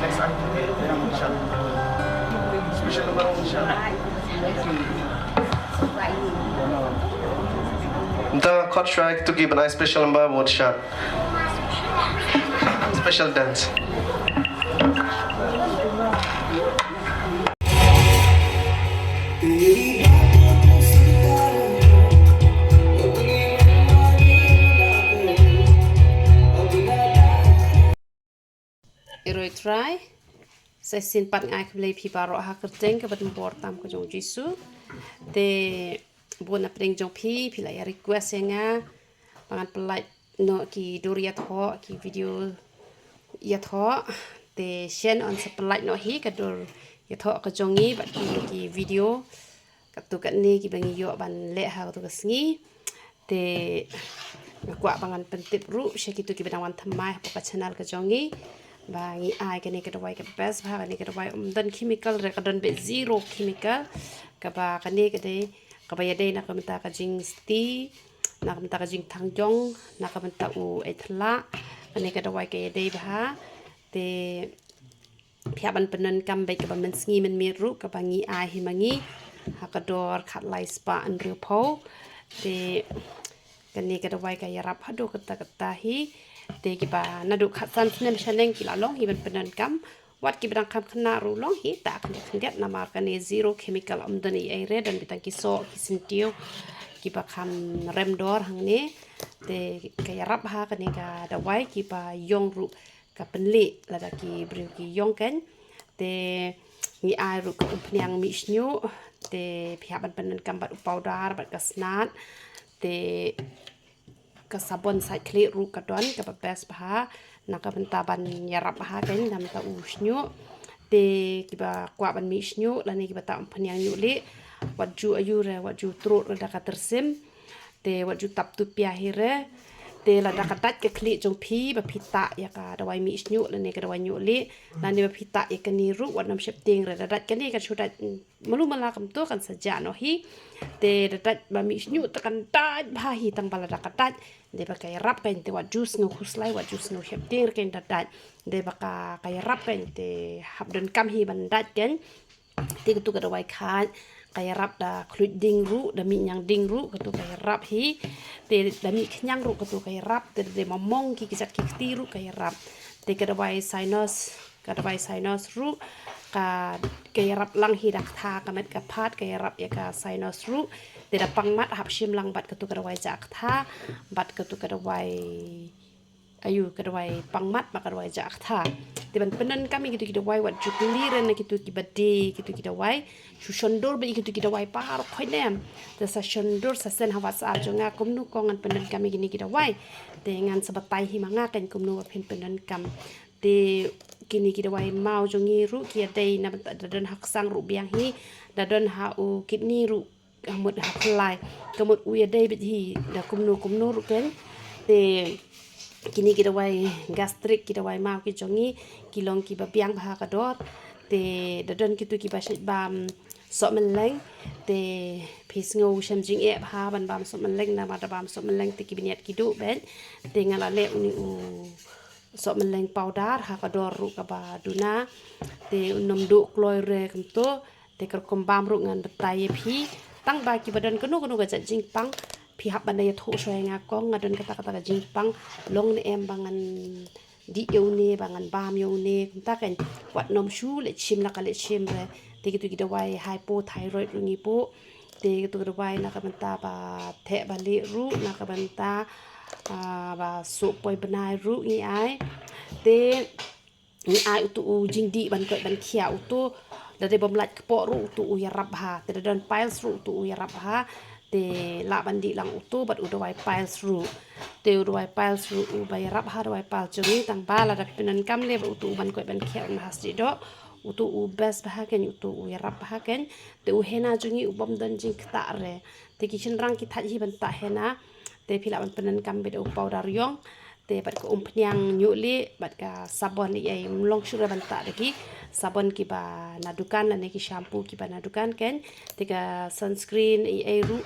next item is Shad. Special number one Shad. The coach tried to give a nice special number one Shad. Special dance. Rồi try sẽ xin bắt ngay cái phi baro ha cái tên cái bắt bor tam cái trong jisu te buồn áp định trong phi lại request nga pangan pelai no ki duriat ho ki video iathoh te share on sepelai no hi cái dur iathoh cái trong ni bắt ki video cái tu cái ni ki bangi yo ban le ha tu cái sngi te kwa pangan pentip ru she ki tu ki benang wan thamai pa channel cái trong ni và nghĩ ai cái này cái đầu cái best và cái này cái đầu đơn chemical rồi cái đơn bị zero chemical cái bà cái này cái đấy cái bây giờ đây là cái mình ta cái jing tea là cái mình ta cái jing thang jong là cái mình ta u ethla cái này cái đầu cái đây bà thì phía bên bên cầm bây cái mình nghĩ mình miệt rú cái bà nghĩ ai thì mà nghĩ cái đồ khát lại spa ăn rượu phô thì cái này cái đầu cái rap hết đồ cái ta hi te kiba naduk khasan snem shaneng kila long hi penan kam wat kibran kam khna ru long hi ta khndet namar kane zero chemical amdani ai re dan bitang ki so kisintiu kiba kham rem dor hang ne te kaya rap ha kane ka dawai kiba yong ru ka penli la da ki bru ki yong ken te ni ai ru ka upnyang mi snyu te phya ban penan kam bat powder bat kasnat te kasabon sai kli ru kadon ka best bah nak benta ban yarap bah kan nam ta usnyu te kiba kwa ban mi snyu lani kiba ta phanyang yu le waju ayu re waju trut ra ka tersim te waju tap tu pia hire te la da katat ke kli jong phi ba phita ya ka dawai mi snyu lani ka dawai nyu le lani ba phita e ka ni ru wat nam shep ting re dat ka ni ka chudat malu mala kam to kan saja no hi te dat ba mi snyu ta kan ta ba hi tang bala da katat de ba kay rap kan te wat juice no khuslai wat juice no shep ting ken dat de ba ka kay rap kan te hab den kam hi ban dat ken te tu ka dawai khan kay rap da klut ding ru da mi nyang ding ru ka tu kay rap hi te da mi khnyang ru ka tu kay rap te de mamong ki kisat ki ti ru kay rap te ka dawai sinus ru ka kay rap lang hi dak tha ka met ka phat kay rap ya ka sinus ru te da pangmat hap shim lang bat ka tu ka dawai jak tha bat ka tu ka dawai ayu ka dawai pangmat ba ka dawai jak tha te ban penan kami gitu kita wai wat jukli ren gitu kita bade gitu kita wai shushondor be gitu kita wai par khoi nem te sa shondor sa sen hawa sa jonga komnu kongan penan kami gini kita wai te ngan sabatai hi manga kan komnu pen penan kam te kini kita wai mau jongi ru kia dei na dadan hak sang ru biang hi dadan ha u kidney ru kamut hak lai kamut uya dei be hi da komnu ru ken te kini kita wai gastrik kita wai mau ki jongi kilong ki babiang bah ka dor te dadan kitu ki basit bam so menleng te phis ngau sham jing e bha ban bam so menleng na ma da bam so menleng te ki biniat ki du ben te ngala le uni u so menleng powder ha ka dor ru ka ba duna te unom du kloi re kam to te kar kom bam ru ngan batai phi tang ba ki badan kanu ga jing pang phi hab ban ya tho shoy nga ko ngadon kata jing pang long ne em bangan di yo ne bangan bam yo ne ta kan wat nom shu le chim la ka le chim re te gitu kita wai hypothyroid rungi po te gitu kita wai na ka banta ba the ba li ru na ka banta ba so poi banai ru ni ai te ni ai tu jing di ban ko ban khia tu da de bom lat po ru tu ya rap ha te dan piles ru tu ya rap ha te la bandi lang utu bat udawai piles ru te udawai piles ru u bay rap ha udawai pal chungi tang ba la dak pinan kam le utu ban ko ban khia na hasdi do utu u best bah ken utu u rap bah ken te u hena chungi u bom dan jing ta re te kishin rang ki thaji ban ta hena te phila ban pinan kam be u powder yong te bat ko pnyang nyuli bat ka sabon ni ai long shura ban ta de ki sabon ki ba na dukan la ne ki shampoo ki ba na dukan ken te ka sunscreen ai ru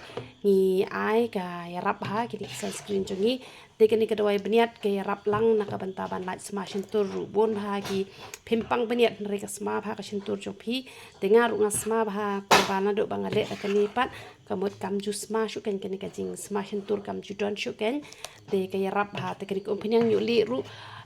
ni ai ka ya rap ha ki sunscreen chungi Tekan ni kedua beniat ke rap lang nak bantaban light sma sentur rubon bahagi pimpang beniat mereka sma bah sentur jopi dengar unga sma bah kurbana do bangale akan pat kamut kamju sma syuken kene kajing sma sentur kamju don syuken te ke rap bah te kene umpenyang nyuli ru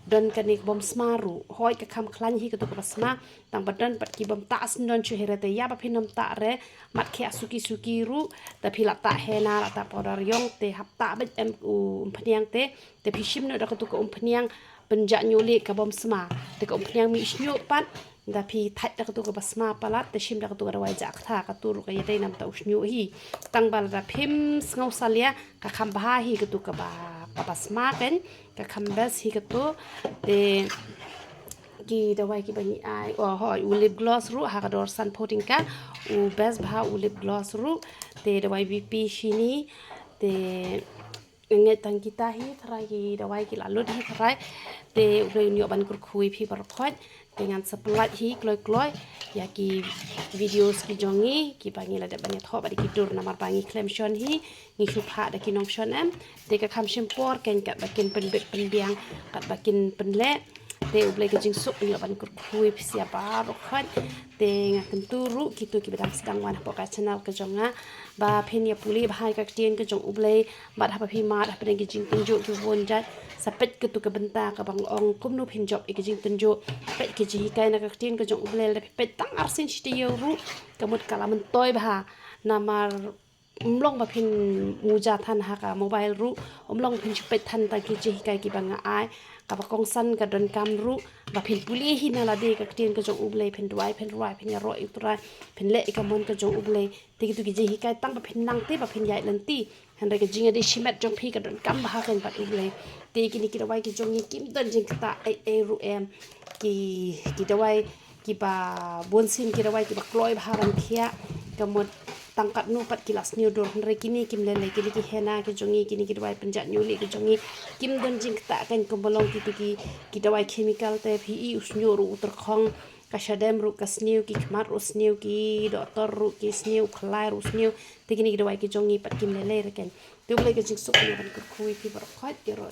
don kene bom smaru hoi ke kam klan hi ketu sma tang badan pat ki bom ta don chu herete ya ba pinom ta re mat ke suki ru tapi lata hena lata podar yong te hapta bet em umpenyang te pishim no da ketu umpenyang penjak nyuli ke bom sma te umpenyang mi snyu pat tapi thai da ketu basma palat te shim da ketu da wajak tha ketu ke yate nam ta usnyu hi tang bal da phim ngau salia ka kham bah hi ketu ka ba basma ken ka khambas hi ketu te ki dawai ki bani ai hoi lip gloss ru ha kador sun pudding ka best bah lip gloss ru te dawai bp shini te nge tang kita hi thrai ki dawai ki lalu hi thrai te ubre nyo ban kur khui phi bar khot dengan sepelat hi kloi ya ki videos ki jongi ki pangi la da bani tho ba ki dur namar pangi claim shon hi ngi shu pha da ki nong shon em te ka kham shimpor ken ka bakin pen biang kat bakin penle te uble ke jing sup nyo ban kur khui phi sia ba ro khot te nga kenturu kitu ki bedang sedang wan poka channel ke jonga ba phenia puli bhai ka tien ke jong uble ba ha phi ma da pen ki jing tunju ki won jat sapet ketu ke benta ka bang ong kumnu pinjok ke jing tunju pet ke ji kai na ka tien ke jong uble le pet tang arsin shite ru kamut kala men toy bha namar umlong ba phin muja than ha ka mobile ru umlong phin pet than ta ki ji kai ki banga ai ka ba kong san ka don kam ru ba phin puli hi na la de ka tien ke jong uble phin ruai phin ya ro itrai phin le ka mon ke jong uble ti ki ji kai tang ba phin nang te ba phin yai lan ti han re ke jing ade shimet jong phi ka don kam ba ken ba uble te kini kita wai ki jongi kim don jing kita ai ru em ki dawai ki ba bonsin ki dawai ki ba kloi bharan khia kamot tangkat nu pat kilas new dor re kini kim lele kini ki hena ki jongi kini ki dawai penjat nyuli ki jongi kim don jing kita kan kombolong ki dawai chemical te phi usnyo ru uter khong ka shadem ru ka snew ki khmat ru snew ki doktor ru ki snew khlai ru snew te kini ki dawai ki jongi pat kim lele re ken tu boleh ke jing sup ni ban kur khui pi bar khat ki ro